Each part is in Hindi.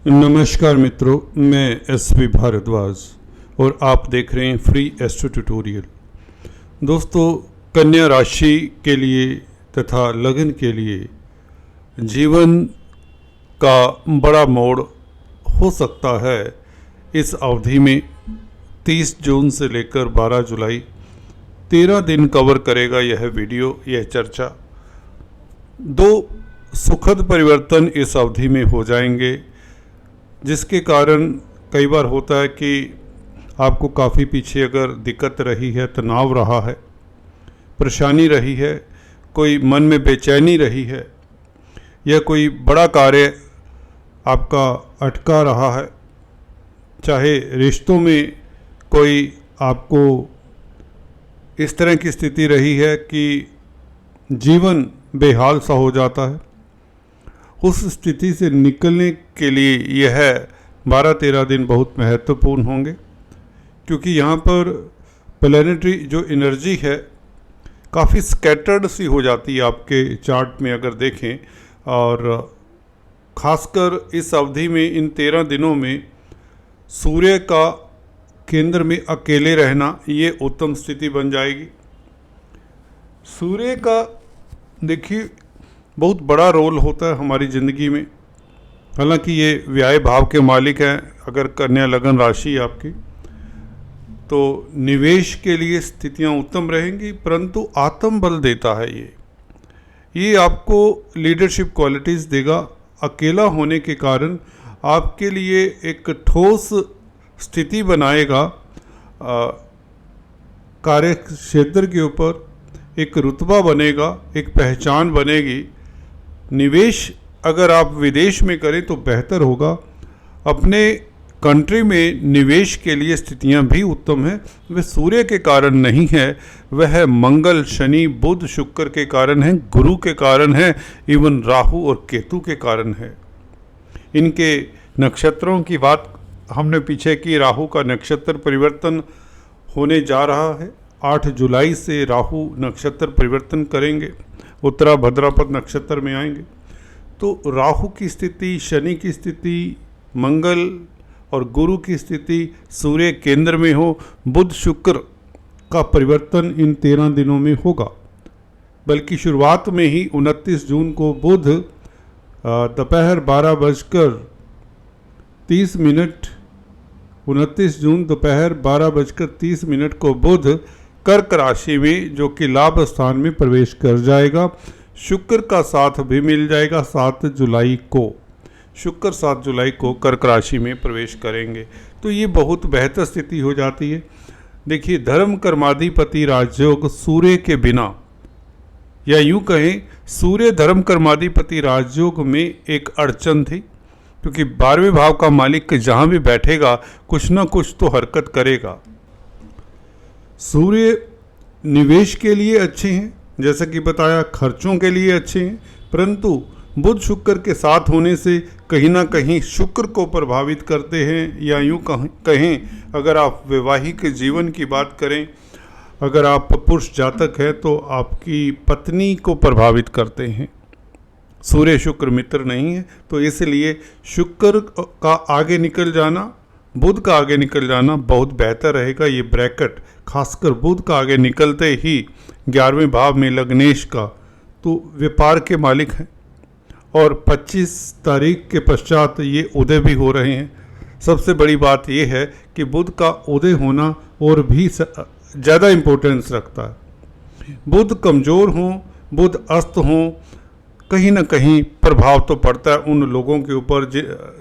नमस्कार मित्रों, मैं एसवी भारद्वाज और आप देख रहे हैं फ्री एस्ट्रो ट्यूटोरियल। दोस्तों, कन्या राशि के लिए तथा लगन के लिए जीवन का बड़ा मोड़ हो सकता है। इस अवधि में 30 जून से लेकर 12 जुलाई 13 दिन कवर करेगा यह वीडियो, यह चर्चा। दो सुखद परिवर्तन इस अवधि में हो जाएंगे, जिसके कारण कई बार होता है कि आपको काफ़ी पीछे अगर दिक्कत रही है, तनाव रहा है, परेशानी रही है, कोई मन में बेचैनी रही है या कोई बड़ा कार्य आपका अटका रहा है, चाहे रिश्तों में कोई आपको इस तरह की स्थिति रही है कि जीवन बेहाल सा हो जाता है, उस स्थिति से निकलने के लिए यह 12-13 दिन बहुत महत्वपूर्ण होंगे। क्योंकि यहाँ पर प्लैनेटरी जो एनर्जी है काफ़ी स्कैटर्ड सी हो जाती है आपके चार्ट में अगर देखें, और ख़ासकर इस अवधि में इन 13 दिनों में सूर्य का केंद्र में अकेले रहना ये उत्तम स्थिति बन जाएगी। सूर्य का देखिए बहुत बड़ा रोल होता है हमारी ज़िंदगी में। हालांकि ये व्यय भाव के मालिक हैं। अगर कन्या लगन राशि आपकी, तो निवेश के लिए स्थितियां उत्तम रहेंगी, परंतु आत्मबल देता है ये आपको लीडरशिप क्वालिटीज़ देगा। अकेला होने के कारण आपके लिए एक ठोस स्थिति बनाएगा। कार्य क्षेत्र के ऊपर एक रुतबा बनेगा, एक पहचान बनेगी। निवेश अगर आप विदेश में करें तो बेहतर होगा। अपने कंट्री में निवेश के लिए स्थितियां भी उत्तम हैं। वह सूर्य के कारण नहीं है, वह मंगल, शनि, बुध, शुक्र के कारण है, गुरु के कारण है, इवन राहु और केतु के कारण है। इनके नक्षत्रों की बात हमने पीछे की। राहु का नक्षत्र परिवर्तन होने जा रहा है। 8 जुलाई से राहु नक्षत्र परिवर्तन करेंगे, उत्तरा भद्रापद नक्षत्र में आएंगे। तो राहु की स्थिति, शनि की स्थिति, मंगल और गुरु की स्थिति, सूर्य केंद्र में हो, बुध शुक्र का परिवर्तन इन 13 दिनों में होगा। बल्कि शुरुआत में ही 29 जून को बुध दोपहर 12:30 29 जून दोपहर 12:30 को बुध कर्क राशि में, जो कि लाभ स्थान में प्रवेश कर जाएगा। शुक्र का साथ भी मिल जाएगा। 7 जुलाई को शुक्र 7 जुलाई को कर्क राशि में प्रवेश करेंगे। तो ये बहुत बेहतर स्थिति हो जाती है। देखिए, धर्म कर्माधिपति राजयोग सूर्य के बिना, या यूँ कहें सूर्य धर्म कर्माधिपति राजयोग में एक अड़चन थी, क्योंकि 12वें भाव का मालिक जहाँ भी बैठेगा कुछ ना कुछ तो हरकत करेगा। सूर्य निवेश के लिए अच्छे हैं, जैसा कि बताया, खर्चों के लिए अच्छे हैं, परंतु बुध शुक्र के साथ होने से कहीं ना कहीं शुक्र को प्रभावित करते हैं। या यूँ कहें, अगर आप वैवाहिक जीवन की बात करें, अगर आप पुरुष जातक है तो आपकी पत्नी को प्रभावित करते हैं। सूर्य शुक्र मित्र नहीं है, तो इसलिए शुक्र का आगे निकल जाना, बुध का आगे निकल जाना बहुत बेहतर रहेगा। ये ब्रैकेट खासकर बुध का आगे निकलते ही 11वें भाव में लग्नेश का, तो व्यापार के मालिक हैं, और 25 तारीख के पश्चात ये उदय भी हो रहे हैं। सबसे बड़ी बात ये है कि बुध का उदय होना और भी ज़्यादा इम्पोर्टेंस रखता है। बुध कमज़ोर हों, बुध अस्त हों, कहीं ना कहीं प्रभाव तो पड़ता है उन लोगों के ऊपर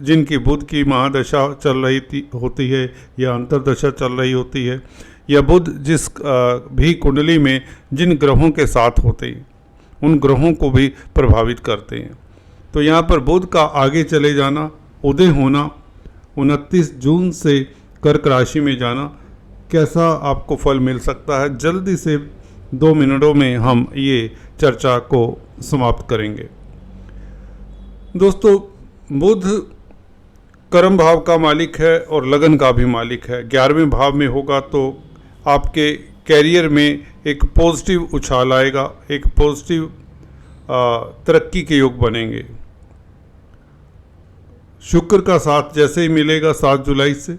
जिनकी बुध की महादशा चल रही होती है या अंतर्दशा चल रही होती है, या बुध जिस भी कुंडली में जिन ग्रहों के साथ होते हैं उन ग्रहों को भी प्रभावित करते हैं। तो यहाँ पर बुध का आगे चले जाना, उदय होना, 29 जून से कर्क राशि में जाना, कैसा आपको फल मिल सकता है, जल्दी से 2 मिनटों में हम ये चर्चा को समाप्त करेंगे। दोस्तों, बुध कर्म भाव का मालिक है और लगन का भी मालिक है। 11वें भाव में होगा तो आपके कैरियर में एक पॉजिटिव उछाल आएगा, एक पॉजिटिव तरक्की के योग बनेंगे। शुक्र का साथ जैसे ही मिलेगा 7 जुलाई से,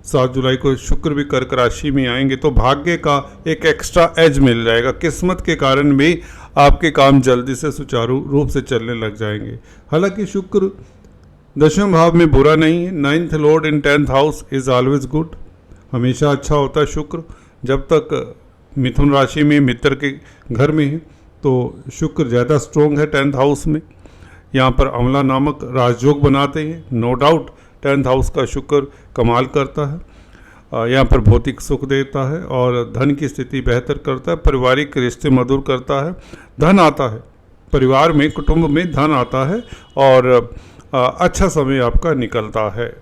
7 जुलाई को शुक्र भी कर्क राशि में आएंगे तो भाग्य का एक एक्स्ट्रा एज मिल जाएगा। किस्मत के कारण भी आपके काम जल्दी से सुचारू रूप से चलने लग जाएंगे। हालांकि शुक्र दशम भाव में बुरा नहीं है। 9th Lord in 10th house is always good, हमेशा अच्छा होता है शुक्र। जब तक मिथुन राशि में मित्र के घर में है तो शुक्र ज़्यादा स्ट्रोंग है 10th हाउस में। यहाँ पर अमला नामक राजयोग बनाते हैं। नो डाउट 10th हाउस का शुक्र कमाल करता है। यहाँ पर भौतिक सुख देता है और धन की स्थिति बेहतर करता है, पारिवारिक रिश्ते मधुर करता है, धन आता है, परिवार में कुटुंब में धन आता है और अच्छा समय आपका निकलता है।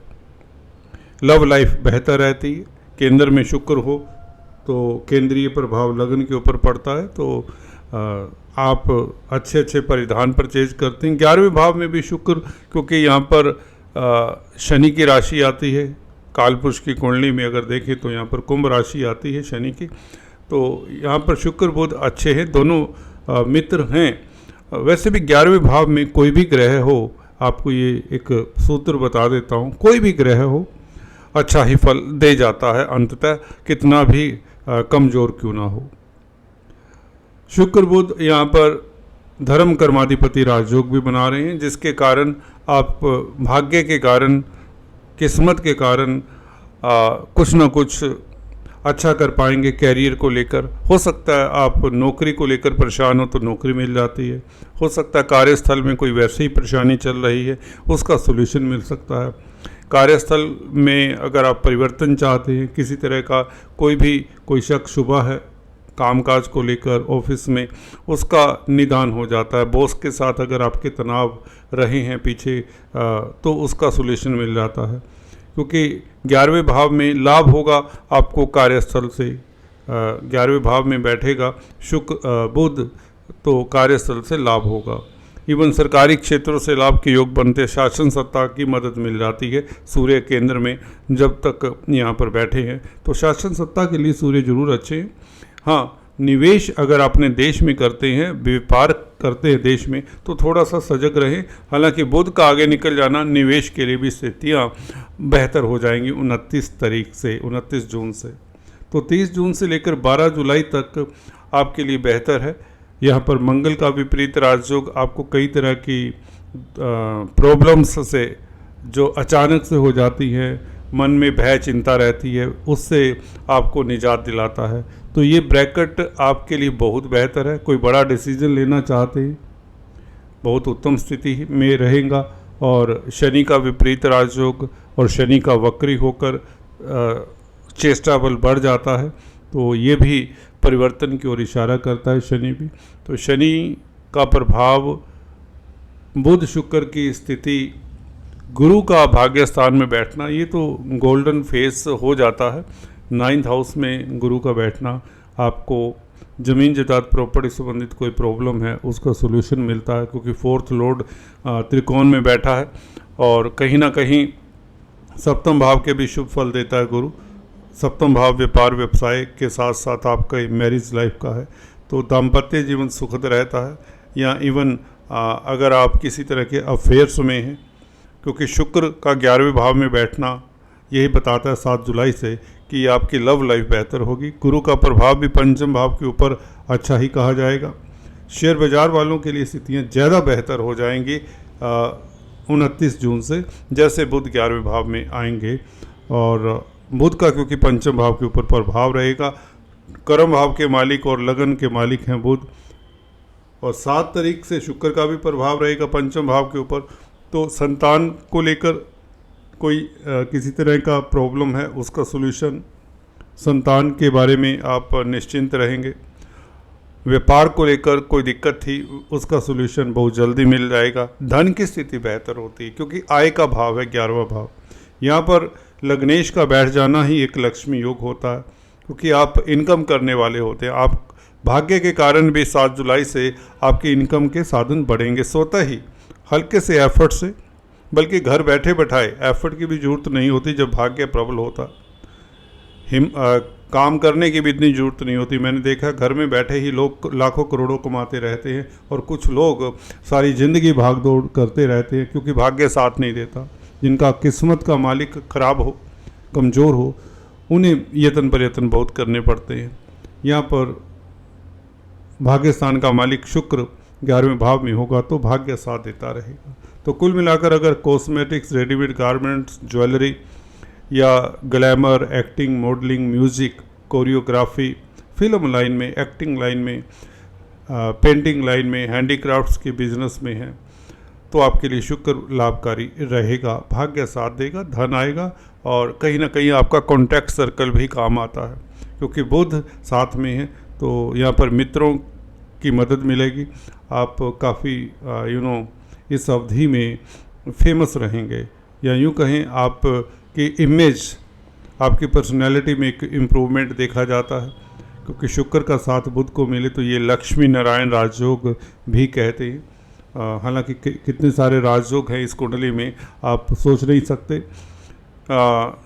लव लाइफ बेहतर रहती है। केंद्र में शुक्र हो तो केंद्रीय प्रभाव लगन के ऊपर पड़ता है तो आप अच्छे अच्छे परिधान परचेज करते हैं। 11वें भाव में भी शुक्र, क्योंकि यहाँ पर शनि की राशि आती है। कालपुरुष की कुंडली में अगर देखें तो यहाँ पर कुंभ राशि आती है शनि की, तो यहाँ पर शुक्र बहुत अच्छे हैं, दोनों मित्र हैं। वैसे भी 11वें भाव में कोई भी ग्रह हो, आपको ये एक सूत्र बता देता हूँ, कोई भी ग्रह हो अच्छा ही फल दे जाता है अंततः, कितना भी कमज़ोर क्यों ना हो। शुक्र बुध यहाँ पर धर्म कर्माधिपति राजयोग भी बना रहे हैं, जिसके कारण आप भाग्य के कारण, किस्मत के कारण कुछ ना कुछ अच्छा कर पाएंगे। कैरियर को लेकर हो सकता है आप नौकरी को लेकर परेशान हो तो नौकरी मिल जाती है। हो सकता है कार्यस्थल में कोई वैसे ही परेशानी चल रही है, उसका सोल्यूशन मिल सकता है। कार्यस्थल में अगर आप परिवर्तन चाहते हैं, किसी तरह का कोई शक शुबा है कामकाज को लेकर ऑफिस में, उसका निदान हो जाता है। बॉस के साथ अगर आपके तनाव रहे हैं पीछे तो उसका सोल्यूशन मिल जाता है, क्योंकि 11वें भाव में लाभ होगा आपको कार्यस्थल से। 11वें भाव में बैठेगा शुक्र बुध तो कार्यस्थल से लाभ होगा। इवन सरकारी क्षेत्रों से लाभ के योग बनते, शासन सत्ता की मदद मिल जाती है। सूर्य केंद्र में जब तक यहाँ पर बैठे हैं तो शासन सत्ता के लिए सूर्य जरूर अच्छे हैं। हाँ, निवेश अगर अपने देश में करते हैं, व्यापार करते हैं देश में, तो थोड़ा सा सजग रहें। हालांकि बुध का आगे निकल जाना निवेश के लिए भी स्थितियाँ बेहतर हो जाएंगी 29 जून से। तो 30 जून से लेकर 12 जुलाई तक आपके लिए बेहतर है। यहाँ पर मंगल का विपरीत राजयोग आपको कई तरह की प्रॉब्लम्स से जो अचानक से हो जाती हैं, मन में भय चिंता रहती है, उससे आपको निजात दिलाता है। तो ये ब्रैकेट आपके लिए बहुत बेहतर है। कोई बड़ा डिसीजन लेना चाहते हैं, बहुत उत्तम स्थिति में रहेगा। और शनि का विपरीत राजयोग और शनि का वक्री होकर चेष्टा बल बढ़ जाता है, तो ये भी परिवर्तन की ओर इशारा करता है शनि भी। तो शनि का प्रभाव, बुध शुक्र की स्थिति, गुरु का भाग्य स्थान में बैठना, ये तो गोल्डन फेस हो जाता है। 9th हाउस में गुरु का बैठना आपको ज़मीन जायदाद प्रॉपर्टी संबंधित कोई प्रॉब्लम है उसका सोल्यूशन मिलता है, क्योंकि 4th लॉर्ड त्रिकोण में बैठा है और कहीं ना कहीं सप्तम भाव के भी शुभ फल देता है गुरु। सप्तम भाव व्यापार व्यवसाय के साथ साथ आपका मैरिज लाइफ का है, तो दाम्पत्य जीवन सुखद रहता है। या इवन अगर आप किसी तरह के अफेयर्स में हैं, क्योंकि शुक्र का 11वें भाव में बैठना यही बताता है 7 जुलाई से कि आपकी लव लाइफ बेहतर होगी। गुरु का प्रभाव भी पंचम भाव के ऊपर अच्छा ही कहा जाएगा। शेयर बाज़ार वालों के लिए स्थितियाँ ज़्यादा बेहतर हो जाएंगी 29 जून से, जैसे बुध 11वें भाव में आएंगे। और बुध का क्योंकि पंचम भाव के ऊपर प्रभाव रहेगा, कर्म भाव के मालिक और लगन के मालिक हैं बुध, और 7 तारीख से शुक्र का भी प्रभाव रहेगा पंचम भाव के ऊपर। तो संतान को लेकर कोई किसी तरह का प्रॉब्लम है, उसका सोल्यूशन, संतान के बारे में आप निश्चिंत रहेंगे। व्यापार को लेकर कोई दिक्कत थी, उसका सोल्यूशन बहुत जल्दी मिल जाएगा। धन की स्थिति बेहतर होती है क्योंकि आय का भाव है 11वां भाव। यहाँ पर लग्नेश का बैठ जाना ही एक लक्ष्मी योग होता है, क्योंकि आप इनकम करने वाले होते हैं। आप भाग्य के कारण भी 7 जुलाई से आपकी इनकम के साधन बढ़ेंगे स्वतः ही, हल्के से एफर्ट से, बल्कि घर बैठे बैठाए एफर्ट की भी ज़रूरत नहीं होती जब भाग्य प्रबल होता। काम करने की भी इतनी ज़रूरत नहीं होती। मैंने देखा घर में बैठे ही लोग लाखों करोड़ों कमाते रहते हैं, और कुछ लोग सारी ज़िंदगी भाग दौड़ करते रहते हैं क्योंकि भाग्य साथ नहीं देता। जिनका किस्मत का मालिक खराब हो, कमज़ोर हो, उन्हें यतन प्रयत्न बहुत करने पड़ते हैं। यहाँ पर भाग्यस्थान का मालिक शुक्र 11वें भाव में होगा तो भाग्य साथ देता रहेगा। तो कुल मिलाकर अगर कॉस्मेटिक्स, रेडीमेड गारमेंट्स, ज्वेलरी या glamour, acting, modelling, music, choreography, film line में, एक्टिंग लाइन में, पेंटिंग लाइन में, हैंडीक्राफ्ट्स के बिजनेस में है तो आपके लिए शुक्र लाभकारी रहेगा, भाग्य साथ देगा, धन आएगा और कहीं ना कहीं आपका कॉन्टैक्ट सर्कल भी काम आता है क्योंकि बुध साथ में है तो यहाँ पर मित्रों की मदद मिलेगी। आप काफ़ी इस अवधि में फेमस रहेंगे या यूँ कहें आप की इमेज, आपकी पर्सनैलिटी में एक इम्प्रूवमेंट देखा जाता है क्योंकि शुक्र का साथ बुध को मिले तो ये लक्ष्मी नारायण राजयोग भी कहते हैं। हालांकि कितने सारे राजयोग हैं इस कुंडली में आप सोच नहीं सकते।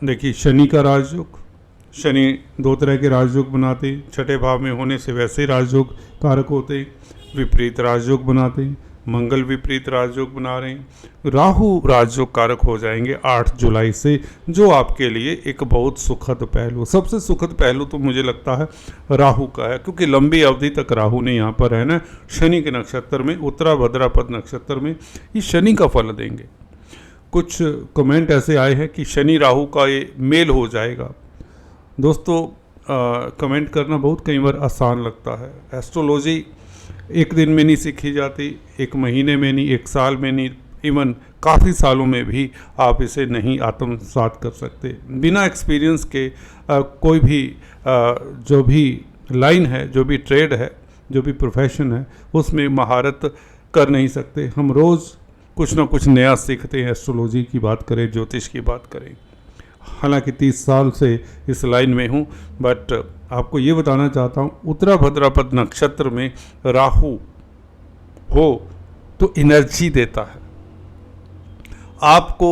देखिए शनि का राजयोग, शनि 2 तरह के राजयोग बनाते हैं, छठे भाव में होने से वैसे राजयोग कारक होते हैं, विपरीत राजयोग बनाते हैं, मंगल विपरीत राजयोग बना रहे हैं, राहु राजयोग कारक हो जाएंगे 8 जुलाई से, जो आपके लिए एक बहुत सुखद पहलू, सबसे सुखद पहलू तो मुझे लगता है राहु का है क्योंकि लंबी अवधि तक राहु ने यहाँ पर रहना शनि के नक्षत्र में, उत्तरा भद्रापद नक्षत्र में, ये शनि का फल देंगे। कुछ कमेंट ऐसे आए हैं कि शनि राहु का ये मेल हो जाएगा। दोस्तों कमेंट करना बहुत कई बार आसान लगता है। एस्ट्रोलॉजी एक दिन में नहीं सीखी जाती, एक महीने में नहीं, एक साल में नहीं, इवन काफ़ी सालों में भी आप इसे नहीं आत्मसात कर सकते। बिना एक्सपीरियंस के कोई भी जो भी लाइन है, जो भी ट्रेड है, जो भी प्रोफेशन है, उसमें महारत कर नहीं सकते। हम रोज़ कुछ ना कुछ नया सीखते हैं। एस्ट्रोलॉजी की बात करें, ज्योतिष की बात करें, हालांकि 30 साल से इस लाइन में हूँ, बट आपको ये बताना चाहता हूँ उत्तरा भद्रापद नक्षत्र में राहु हो तो एनर्जी देता है, आपको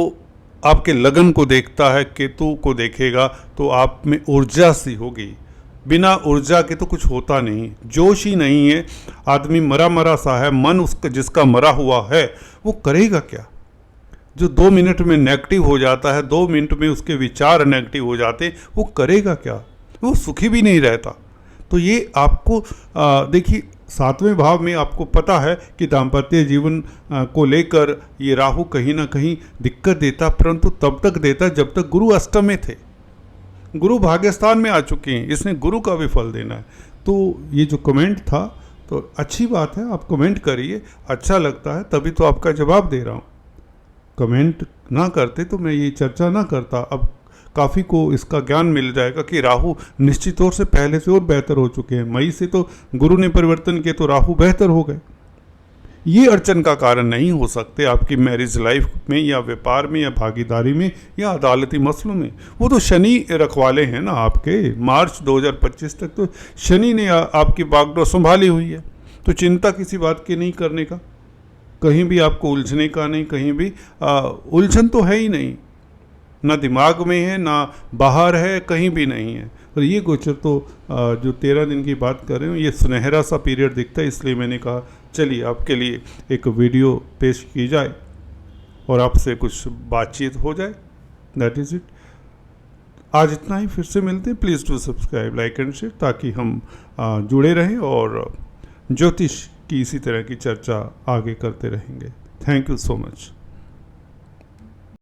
आपके लगन को देखता है, केतु को देखेगा तो आप में ऊर्जा सी होगी। बिना ऊर्जा के तो कुछ होता नहीं, जोश ही नहीं है, आदमी मरा मरा सा है, मन उसका जिसका मरा हुआ है वो करेगा क्या। जो 2 मिनट में नेगेटिव हो जाता है, 2 मिनट में उसके विचार नेगेटिव हो जाते हैं, वो करेगा क्या, वो सुखी भी नहीं रहता। तो ये आपको देखिए 7वें भाव में आपको पता है कि दाम्पत्य जीवन को लेकर ये राहु कहीं ना कहीं दिक्कत देता, परंतु तब तक देता जब तक गुरु अष्टम में थे। गुरु भाग्यस्थान में आ चुके हैं, इसने गुरु का भी फल देना है। तो ये जो कमेंट था तो अच्छी बात है, आप कमेंट करिए, अच्छा लगता है तभी तो आपका जवाब दे रहा हूँ। कमेंट ना करते तो मैं ये चर्चा ना करता। अब काफ़ी को इसका ज्ञान मिल जाएगा कि राहु निश्चित तौर से पहले से और बेहतर हो चुके हैं। मई से तो गुरु ने परिवर्तन किए तो राहु बेहतर हो गए। ये अड़चन का कारण नहीं हो सकते आपकी मैरिज लाइफ में या व्यापार में या भागीदारी में या अदालती मसलों में। वो तो शनि रखवाले हैं ना आपके। मार्च 2025 तक तो शनि ने आपकी बागडोर संभाली हुई है, तो चिंता किसी बात की नहीं करने का, कहीं भी आपको उलझने का नहीं, कहीं भी उलझन तो है ही नहीं, ना दिमाग में है ना बाहर है, कहीं भी नहीं है। और ये गोचर तो जो 13 दिन की बात कर रहे हूँ, ये सुनहरा सा पीरियड दिखता है, इसलिए मैंने कहा चलिए आपके लिए एक वीडियो पेश की जाए और आपसे कुछ बातचीत हो जाए। That is it. आज इतना ही, फिर से मिलते हैं। Please to subscribe, like and share, ताकि हम जुड़े रहें और ज्योतिष की इसी तरह की चर्चा आगे करते रहेंगे। Thank you so much.